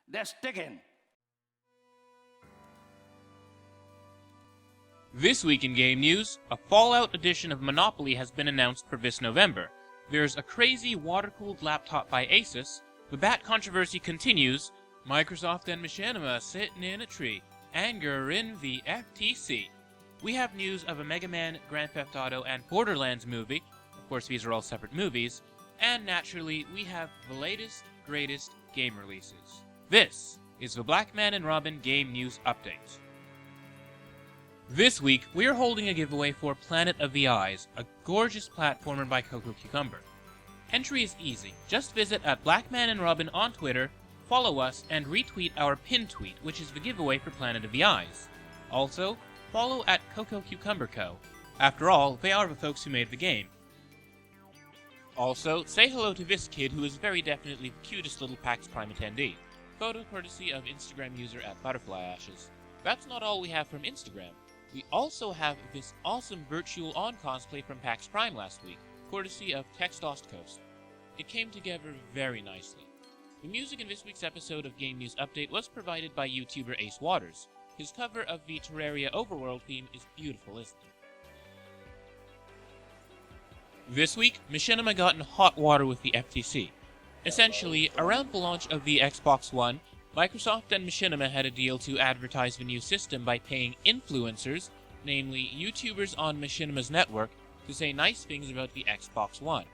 They're sticking. This week in game news, a Fallout edition of Monopoly has been announced for this November. There's a crazy water-cooled laptop by Asus, the Bat controversy continues, Microsoft and Machinima sitting in a tree, anger in the FTC. We have news of a Mega Man, Grand Theft Auto, and Borderlands movie, of course these are all separate movies, and naturally we have the latest, greatest game releases. This is the Blackman N Robin Game News Update. This week, we are holding a giveaway for Planet of the Eyes, a gorgeous platformer by Coco Cucumber. Entry is easy. Just visit at Blackman N Robin on Twitter, follow us, and retweet our pinned tweet, which is the giveaway for Planet of the Eyes. Also, follow at Coco Cucumber Co. After all, they are the folks who made the game. Also, say hello to this kid who is very definitely the cutest little PAX Prime attendee. Photo courtesy of Instagram user at Butterfly Ashes. That's not all we have from Instagram. We also have this awesome Virtual On cosplay from PAX Prime last week, courtesy of Text Ostcoast. It came together very nicely. The music in this week's episode of Game News Update was provided by YouTuber Ace Waters. His cover of the Terraria Overworld theme is beautiful, isn't it? This week, Machinima got in hot water with the FTC. Essentially, around the launch of the Xbox One, Microsoft and Machinima had a deal to advertise the new system by paying influencers, namely YouTubers on Machinima's network, to say nice things about the Xbox One.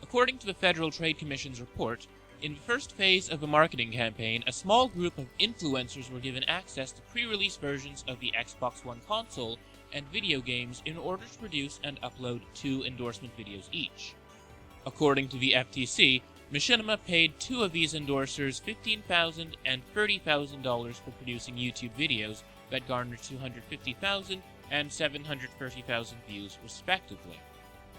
According to the Federal Trade Commission's report, in the first phase of the marketing campaign, a small group of influencers were given access to pre-release versions of the Xbox One console and video games in order to produce and upload 2 endorsement videos each. According to the FTC, Machinima paid 2 of these endorsers $15,000 and $30,000 for producing YouTube videos that garnered 250,000 and 730,000 views respectively.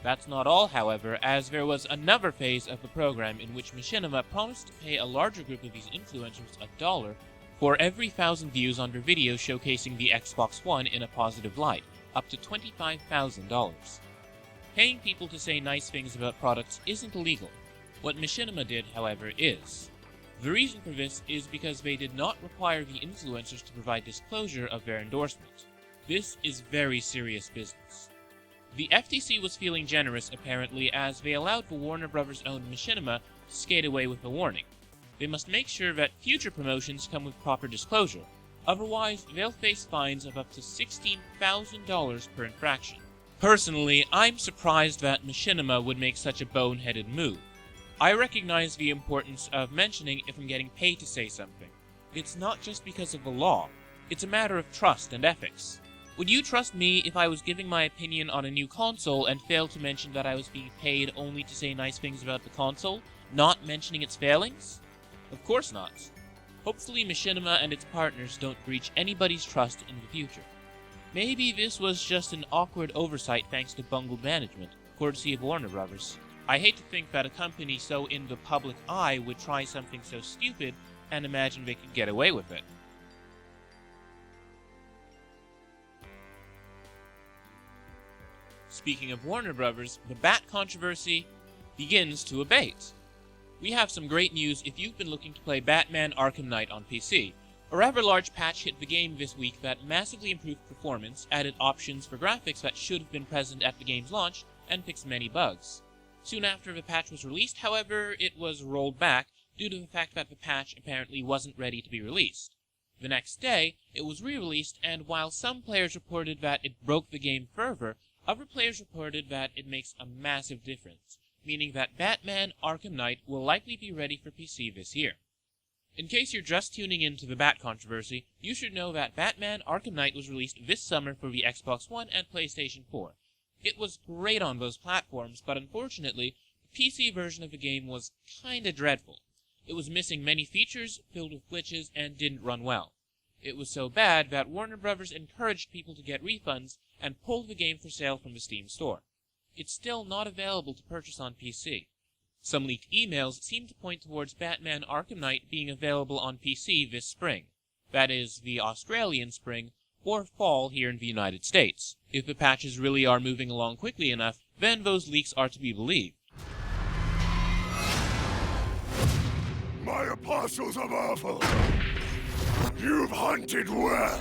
That's not all, however, as there was another phase of the program in which Machinima promised to pay a larger group of these influencers $1 for every 1,000 views on their videos showcasing the Xbox One in a positive light, up to $25,000. Paying people to say nice things about products isn't illegal. What Machinima did, however, is. The reason for this is because they did not require the influencers to provide disclosure of their endorsement. This is very serious business. The FTC was feeling generous, apparently, as they allowed the Warner Bros. Owned Machinima to skate away with a warning. They must make sure that future promotions come with proper disclosure, otherwise they'll face fines of up to $16,000 per infraction. Personally, I'm surprised that Machinima would make such a boneheaded move. I recognize the importance of mentioning if I'm getting paid to say something. It's not just because of the law. It's a matter of trust and ethics. Would you trust me if I was giving my opinion on a new console and failed to mention that I was being paid only to say nice things about the console, not mentioning its failings? Of course not. Hopefully Machinima and its partners don't breach anybody's trust in the future. Maybe this was just an awkward oversight thanks to bungled management, courtesy of Warner Bros. I hate to think that a company so in the public eye would try something so stupid and imagine they could get away with it. Speaking of Warner Bros., the Bat controversy begins to abate. We have some great news if you've been looking to play Batman Arkham Knight on PC. A rather large patch hit the game this week that massively improved performance, added options for graphics that should have been present at the game's launch, and fixed many bugs. Soon after the patch was released, however, it was rolled back due to the fact that the patch apparently wasn't ready to be released. The next day, it was re-released, and while some players reported that it broke the game further, other players reported that it makes a massive difference, meaning that Batman Arkham Knight will likely be ready for PC this year. In case you're just tuning in to the Bat controversy, you should know that Batman Arkham Knight was released this summer for the Xbox One and PlayStation 4. It was great on those platforms, but unfortunately, the PC version of the game was kinda dreadful. It was missing many features, filled with glitches, and didn't run well. It was so bad that Warner Bros. Encouraged people to get refunds and pulled the game for sale from the Steam store. It's still not available to purchase on PC. Some leaked emails seem to point towards Batman Arkham Knight being available on PC this spring. That is, the Australian spring, or fall here in the United States. If the patches really are moving along quickly enough, then those leaks are to be believed. my apostles of awful. You've hunted well.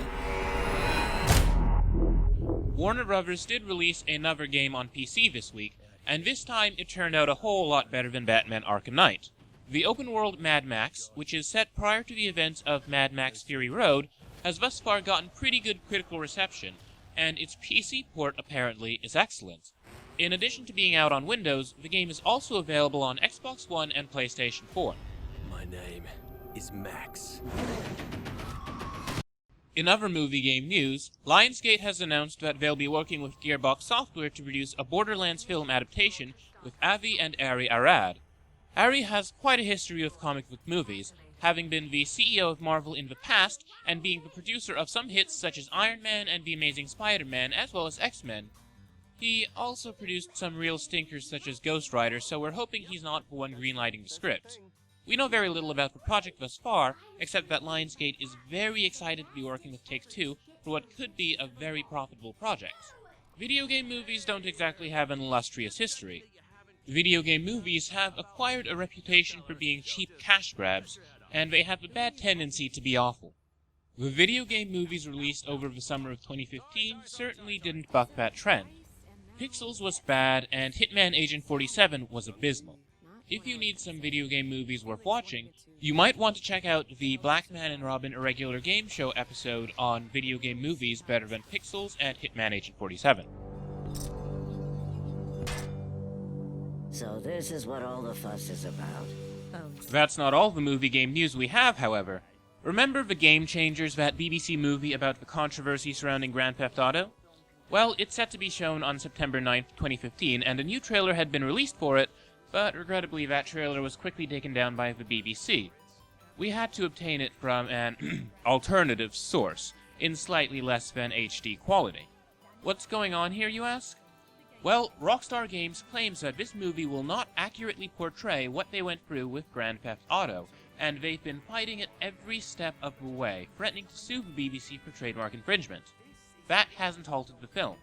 Warner Bros. Did release another game on PC this week, and this time it turned out a whole lot better than Batman Arkham Knight. The open-world Mad Max, which is set prior to the events of Mad Max Fury Road, has thus far gotten pretty good critical reception, and its PC port apparently is excellent. In addition to being out on Windows, the game is also available on Xbox One and PlayStation 4. My name is Max. In other movie game news, Lionsgate has announced that they'll be working with Gearbox Software to produce a Borderlands film adaptation with Avi and Ari Arad. Ari has quite a history with comic book movies, having been the CEO of Marvel in the past and being the producer of some hits such as Iron Man and The Amazing Spider-Man as well as X-Men. He also produced some real stinkers such as Ghost Rider, so we're hoping he's not the one greenlighting the script. We know very little about the project thus far, except that Lionsgate is very excited to be working with Take-Two for what could be a very profitable project. Video game movies don't exactly have an illustrious history. Video game movies have acquired a reputation for being cheap cash grabs, and they have a bad tendency to be awful. The video game movies released over the summer of 2015 certainly didn't buck that trend. Pixels was bad, and Hitman Agent 47 was abysmal. If you need some video game movies worth watching, you might want to check out the Blackman N Robin Irregular Game Show episode on video game movies better than Pixels and Hitman Agent 47. So this is what all the fuss is about. That's not all the movie game news we have, however. Remember the Game Changers, that BBC movie about the controversy surrounding Grand Theft Auto? Well, it's set to be shown on September 9th, 2015, and a new trailer had been released for it, but regrettably that trailer was quickly taken down by the BBC. We had to obtain it from an alternative source, in slightly less than HD quality. What's going on here, you ask? Well, Rockstar Games claims that this movie will not accurately portray what they went through with Grand Theft Auto, and they've been fighting it every step of the way, threatening to sue the BBC for trademark infringement. That hasn't halted the film.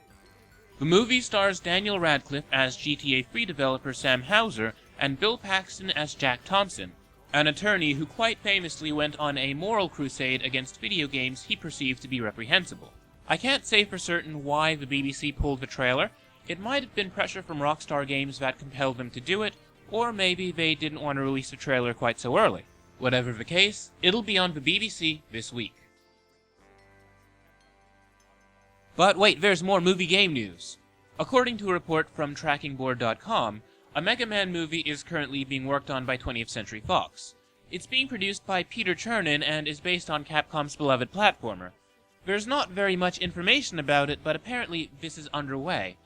The movie stars Daniel Radcliffe as GTA 3 developer Sam Houser and Bill Paxton as Jack Thompson, an attorney who quite famously went on a moral crusade against video games he perceived to be reprehensible. I can't say for certain why the BBC pulled the trailer. It might have been pressure from Rockstar Games that compelled them to do it, or maybe they didn't want to release the trailer quite so early. Whatever the case, it'll be on the BBC this week. But wait, there's more movie game news. According to a report from TrackingBoard.com, a Mega Man movie is currently being worked on by 20th Century Fox. It's being produced by Peter Chernin and is based on Capcom's beloved platformer. There's not very much information about it, but apparently this is underway.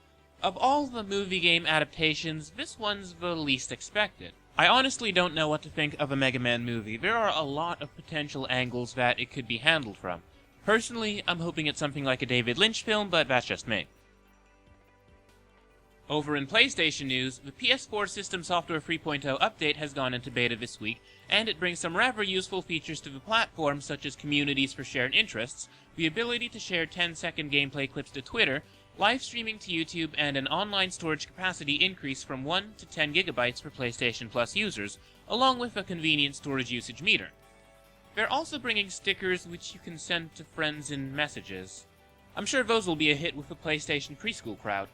Of all the movie game adaptations, this one's the least expected. I honestly don't know what to think of a Mega Man movie. There are a lot of potential angles that it could be handled from. Personally, I'm hoping it's something like a David Lynch film, but that's just me. Over in PlayStation news, the PS4 System Software 3.0 update has gone into beta this week, and it brings some rather useful features to the platform such as communities for shared interests, the ability to share 10-second gameplay clips to Twitter, live streaming to YouTube, and an online storage capacity increase from 1 to 10 gigabytes for PlayStation Plus users, along with a convenient storage usage meter. They're also bringing stickers which you can send to friends in messages. I'm sure those will be a hit with the PlayStation preschool crowd.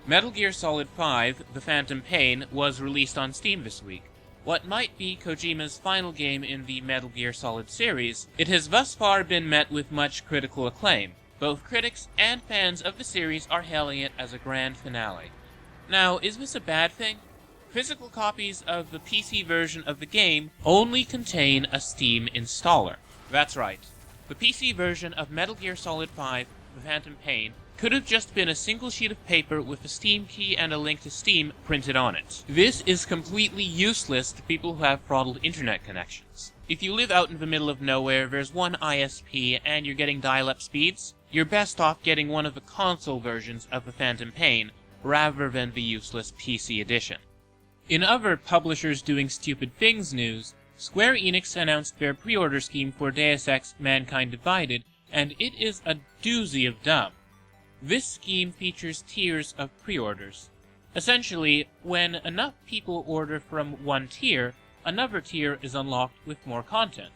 Metal Gear Solid 5: The Phantom Pain was released on Steam this week. What might be Kojima's final game in the Metal Gear Solid series, it has thus far been met with much critical acclaim. Both critics and fans of the series are hailing it as a grand finale. Now, is this a bad thing? Physical copies of the PC version of the game only contain a Steam installer. That's right. The PC version of Metal Gear Solid 5: The Phantom Pain could have just been a single sheet of paper with a Steam key and a link to Steam printed on it. This is completely useless to people who have throttled internet connections. If you live out in the middle of nowhere, there's one ISP, and you're getting dial-up speeds, you're best off getting one of the console versions of The Phantom Pain, rather than the useless PC edition. In other publishers doing stupid things news, Square Enix announced their pre-order scheme for Deus Ex: Mankind Divided, and it is a doozy of dumb. This scheme features tiers of pre-orders. Essentially, when enough people order from one tier, another tier is unlocked with more content.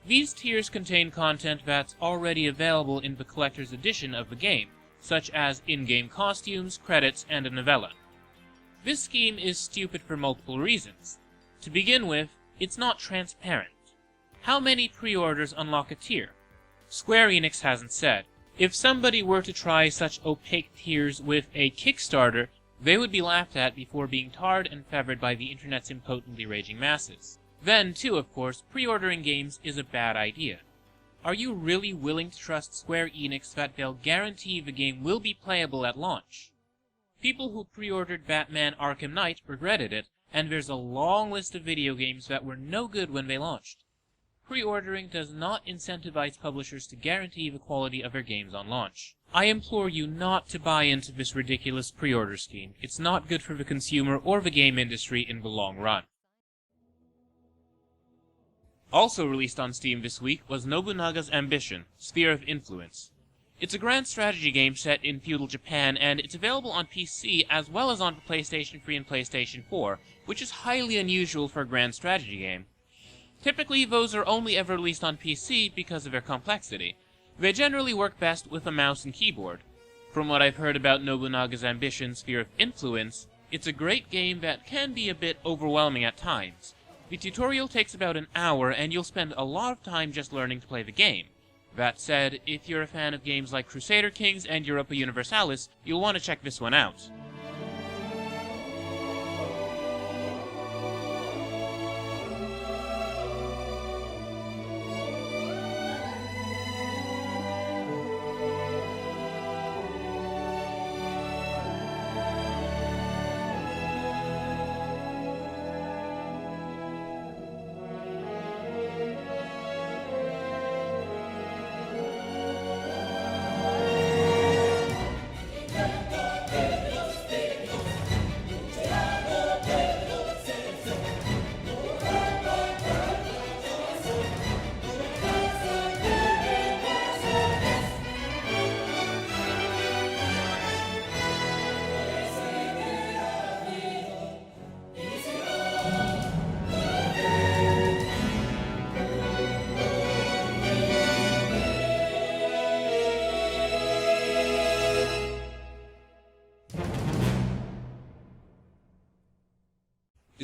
These tiers contain content that's already available in the collector's edition of the game, such as in-game costumes, credits, and a novella. This scheme is stupid for multiple reasons. To begin with, it's not transparent. How many pre-orders unlock a tier? Square Enix hasn't said. If somebody were to try such opaque tiers with a Kickstarter, they would be laughed at before being tarred and feathered by the internet's impotently raging masses. Then, too, of course, pre-ordering games is a bad idea. Are you really willing to trust Square Enix that they'll guarantee the game will be playable at launch? People who pre-ordered Batman Arkham Knight regretted it, and there's a long list of video games that were no good when they launched. Pre-ordering does not incentivize publishers to guarantee the quality of their games on launch. I implore you not to buy into this ridiculous pre-order scheme. It's not good for the consumer or the game industry in the long run. Also released on Steam this week was Nobunaga's Ambition, Sphere of Influence. It's a grand strategy game set in feudal Japan, and it's available on PC as well as on the PlayStation 3 and PlayStation 4, which is highly unusual for a grand strategy game. Typically, those are only ever released on PC because of their complexity. They generally work best with a mouse and keyboard. From what I've heard about Nobunaga's Ambition, Sphere of Influence, it's a great game that can be a bit overwhelming at times. The tutorial takes about an hour, and you'll spend a lot of time just learning to play the game. That said, if you're a fan of games like Crusader Kings and Europa Universalis, you'll want to check this one out.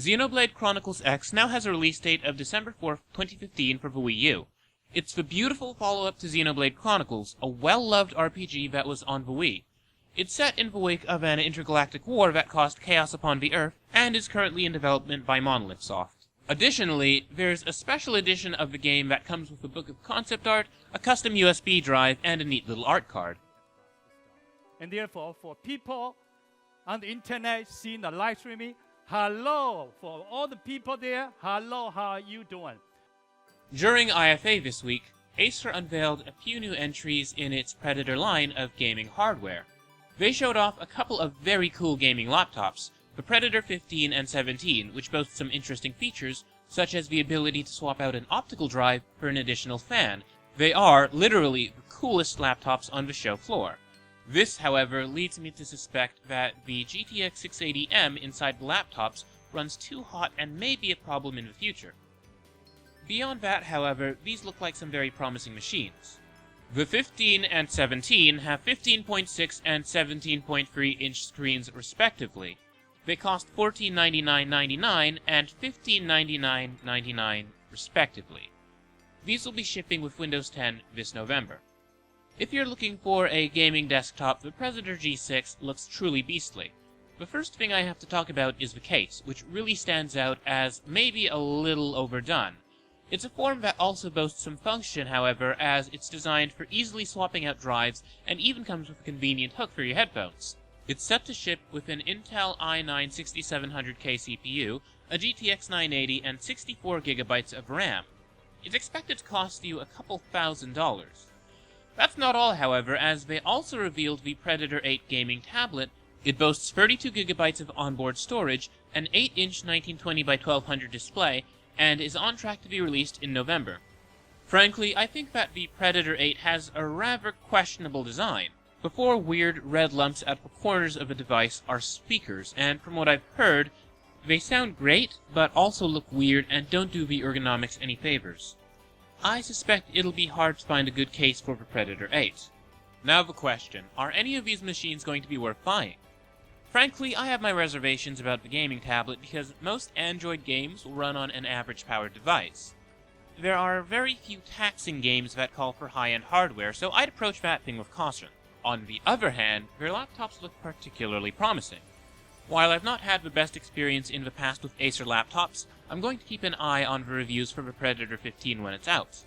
Xenoblade Chronicles X now has a release date of December 4th, 2015 for the Wii U. It's the beautiful follow-up to Xenoblade Chronicles, a well-loved RPG that was on the Wii. It's set in the wake of an intergalactic war that caused chaos upon the Earth, and is currently in development by Monolith Soft. Additionally, there's a special edition of the game that comes with a book of concept art, a custom USB drive, and a neat little art card. And therefore, for people on the internet seeing the live streaming, hello, for all the people there, hello, how are you doing? During IFA this week, Acer unveiled a few new entries in its Predator line of gaming hardware. They showed off a couple of very cool gaming laptops, the Predator 15 and 17, which boast some interesting features, such as the ability to swap out an optical drive for an additional fan. They are, literally, the coolest laptops on the show floor. This, however, leads me to suspect that the GTX 680M inside the laptops runs too hot and may be a problem in the future. Beyond that, however, these look like some very promising machines. The 15 and 17 have 15.6 and 17.3 inch screens respectively. They cost $1499.99 and $1599.99 respectively. These will be shipping with Windows 10 this November. If you're looking for a gaming desktop, the Predator G6 looks truly beastly. The first thing I have to talk about is the case, which really stands out as maybe a little overdone. It's a form that also boasts some function, however, as it's designed for easily swapping out drives and even comes with a convenient hook for your headphones. It's set to ship with an Intel i9 6700K CPU, a GTX 980, and 64GB of RAM. It's expected to cost you a couple $1,000s. That's not all, however, as they also revealed the Predator 8 gaming tablet. It boasts 32GB of onboard storage, an 8-inch 1920x1200 display, and is on track to be released in November. Frankly, I think that the Predator 8 has a rather questionable design. The four weird red lumps at the corners of the device are speakers, and from what I've heard, they sound great, but also look weird and don't do the ergonomics any favors. I suspect it'll be hard to find a good case for the Predator 8. Now the question, are any of these machines going to be worth buying? Frankly, I have my reservations about the gaming tablet because most Android games will run on an average powered device. There are very few taxing games that call for high-end hardware, so I'd approach that thing with caution. On the other hand, their laptops look particularly promising. While I've not had the best experience in the past with Acer laptops, I'm going to keep an eye on the reviews for the Predator 15 when it's out.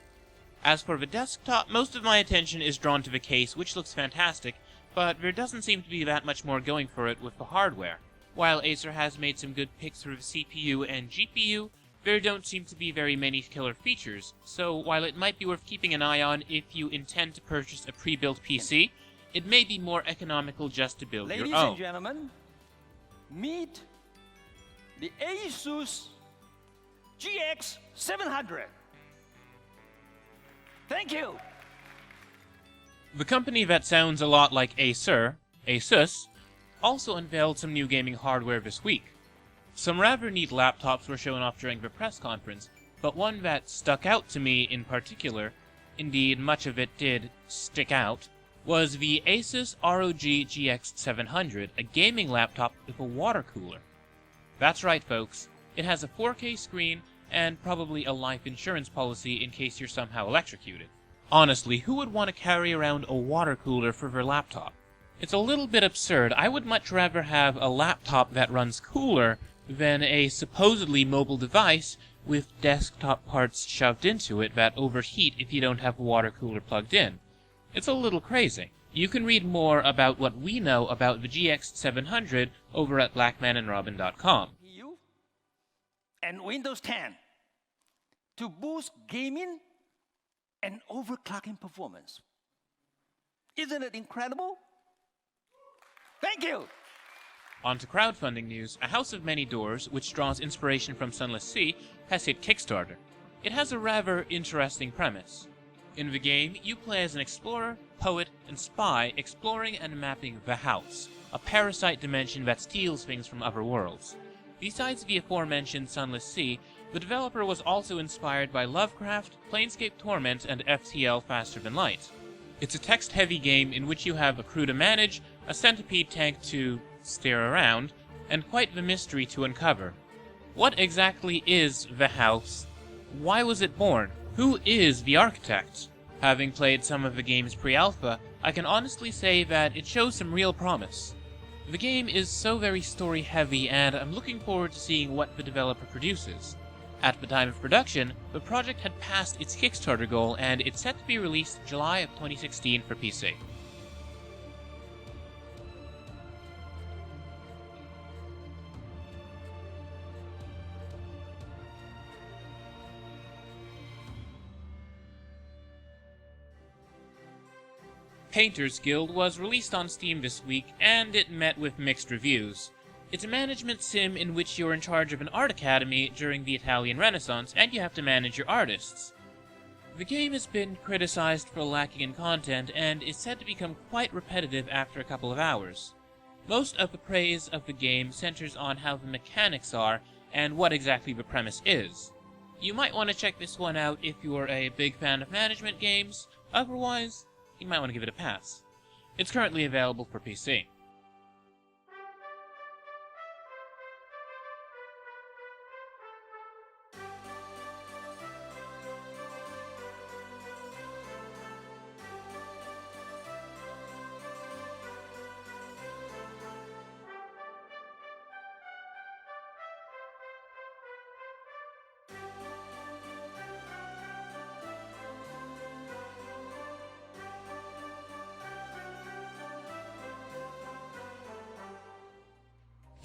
As for the desktop, most of my attention is drawn to the case, which looks fantastic, but there doesn't seem to be that much more going for it with the hardware. While Acer has made some good picks for the CPU and GPU, there don't seem to be very many killer features, so while it might be worth keeping an eye on if you intend to purchase a pre-built PC, it may be more economical just to build your own. Ladies and gentlemen, meet the Asus GX 700. Thank you. The company that sounds a lot like Acer, Asus, also unveiled some new gaming hardware this week. Some rather neat laptops were shown off during the press conference, but one that stuck out to me in particular, indeed much of it did stick out, was the Asus ROG GX 700, a gaming laptop with a water cooler. That's right, folks. It has a 4K screen and probably a life insurance policy in case you're somehow electrocuted. Honestly, who would want to carry around a water cooler for their laptop? It's a little bit absurd. I would much rather have a laptop that runs cooler than a supposedly mobile device with desktop parts shoved into it that overheat if you don't have a water cooler plugged in. It's a little crazy. You can read more about what we know about the GX 700 over at blackmanandrobin.com. And Windows 10 to boost gaming and overclocking performance. Isn't it incredible? Thank you. On to crowdfunding news, A House of Many Doors, which draws inspiration from Sunless Sea, has hit Kickstarter. It has a rather interesting premise. In the game, you play as an explorer, poet, and spy exploring and mapping the House, a parasite dimension that steals things from other worlds. Besides the aforementioned Sunless Sea, the developer was also inspired by Lovecraft, Planescape Torment, and FTL Faster Than Light. It's a text-heavy game in which you have a crew to manage, a centipede tank to stare around, and quite the mystery to uncover. What exactly is the House? Why was it born? Who is the architect? Having played some of the game's pre-alpha, I can honestly say that it shows some real promise. The game is so very story-heavy, and I'm looking forward to seeing what the developer produces. At the time of production, the project had passed its Kickstarter goal, and it's set to be released July of 2016 for PC. Painters Guild was released on Steam this week, and it met with mixed reviews. It's a management sim in which you're in charge of an art academy during the Italian Renaissance, and you have to manage your artists. The game has been criticized for lacking in content, and is said to become quite repetitive after a couple of hours. Most of the praise of the game centers on how the mechanics are, and what exactly the premise is. You might want to check this one out if you're a big fan of management games, otherwise, you might want to give it a pass. It's currently available for PC.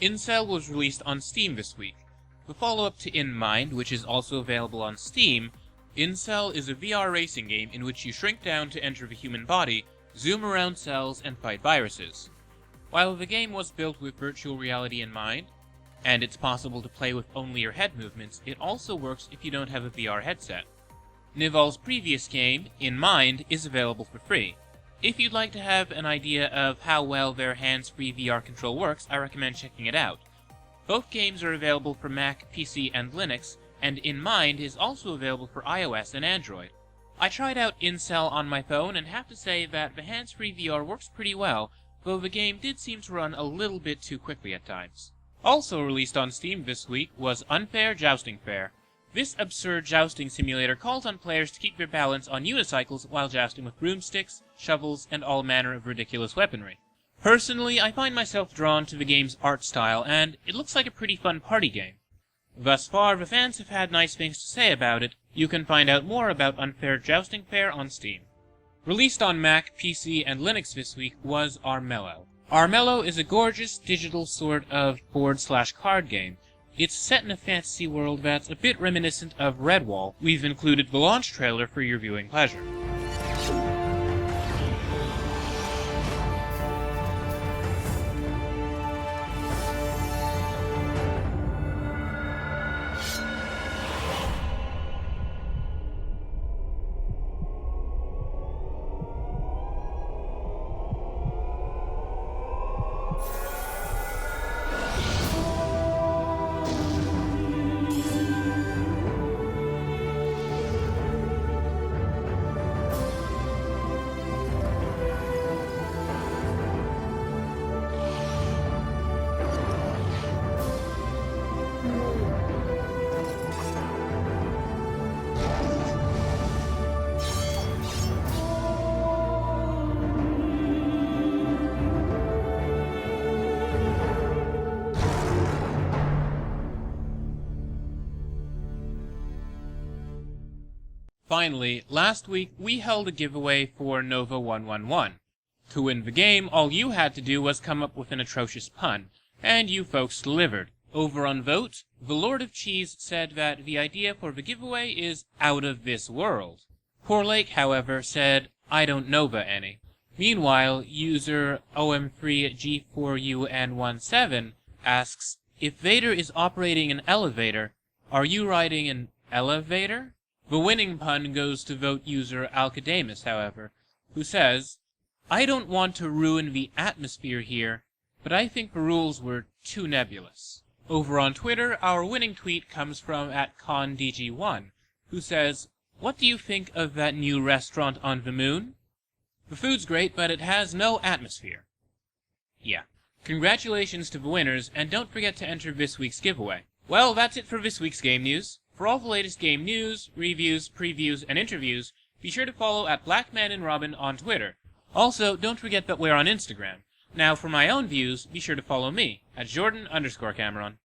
Incel was released on Steam this week. The follow-up to In Mind, which is also available on Steam, Incel is a VR racing game in which you shrink down to enter the human body, zoom around cells, and fight viruses. While the game was built with virtual reality in mind, and it's possible to play with only your head movements, it also works if you don't have a VR headset. Nival's previous game, In Mind, is available for free. If you'd like to have an idea of how well their hands-free VR control works, I recommend checking it out. Both games are available for Mac, PC, and Linux, and In Mind is also available for iOS and Android. I tried out Incel on my phone and have to say that the hands-free VR works pretty well, though the game did seem to run a little bit too quickly at times. Also released on Steam this week was Unfair Jousting Fair. This absurd jousting simulator calls on players to keep their balance on unicycles while jousting with broomsticks, shovels, and all manner of ridiculous weaponry. Personally, I find myself drawn to the game's art style, and it looks like a pretty fun party game. Thus far, the fans have had nice things to say about it. You can find out more about Unfair Jousting Fair on Steam. Released on Mac, PC, and Linux this week was Armello. Armello is a gorgeous digital sort of board/card game. It's set in a fantasy world that's a bit reminiscent of Redwall. We've included the launch trailer for your viewing pleasure. Finally, last week we held a giveaway for Nova 111. To win the game, all you had to do was come up with an atrocious pun, and you folks delivered. Over on Vote, the Lord of Cheese said that the idea for the giveaway is out of this world. Poor Lake, however, said, I don't know the any. Meanwhile, user OM3G4UN17 asks, if Vader is operating an elevator, are you riding an elevator? The winning pun goes to Vote user Alcadamus, however, who says, I don't want to ruin the atmosphere here, but I think the rules were too nebulous. Over on Twitter, our winning tweet comes from @ConDG1, who says, what do you think of that new restaurant on the moon? The food's great, but it has no atmosphere. Yeah. Congratulations to the winners, and don't forget to enter this week's giveaway. Well, that's it for this week's game news. For all the latest game news, reviews, previews, and interviews, be sure to follow @Blackman N Robin on Twitter. Also, don't forget that we're on Instagram. Now, for my own views, be sure to follow me, @Jordan_Cameron.